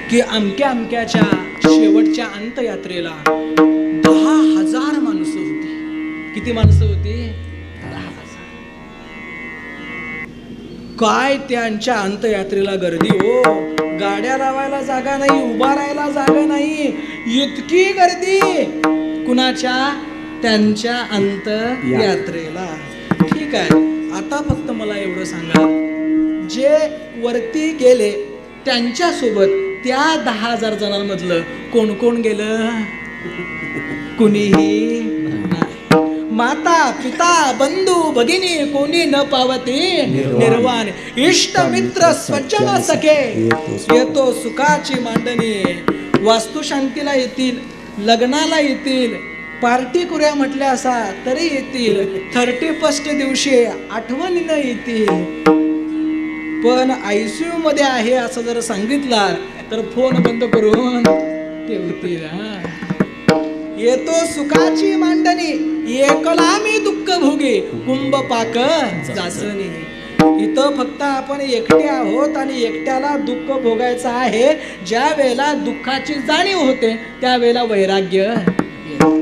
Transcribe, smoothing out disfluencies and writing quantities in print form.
की अमक्या अमक्याच्या शेवटच्या अंतयात्रेला 10,000 माणसं होती. किती माणसं होती? 10,000. काय त्यांच्या अंतयात्रेला गर्दी हो. गाड्या लावायला जागा नाही, उभा राहायला जागा नाही, इतकी गर्दी. कुणाच्या? त्यांच्या अंतयात्रेला. ठीक आहे, आता फक्त मला एवढं सांगा, जे वरती गेले त्यांच्या सोबत त्या 10,000 जणांमधलं कोण कोण गेलं? कुणीही नाही. माता पिता बंधू भगिनी कोणी न पावती निर्वाण. इष्ट मित्र स्वजन सखे येतो सुखाची मांडणी. वास्तुशांतीला येतील, लग्नाला येतील, पार्टी करूया म्हटल्या असा तरी येतील, 31st दिवशी आठवणीनं येतील. पण ICU मध्ये आहे असं जर सांगितलं तर फोन बंद करून ठेवतील. येतो सुखाची मांडणी, एकला मी दुःख भोगे, कुंभ पाक जाचणी. इथं फक्त आपण एकटे आहोत आणि एकट्याला दुःख भोगायचं आहे. ज्या वेळेला दुःखाची जाणीव होते त्यावेळेला वैराग्य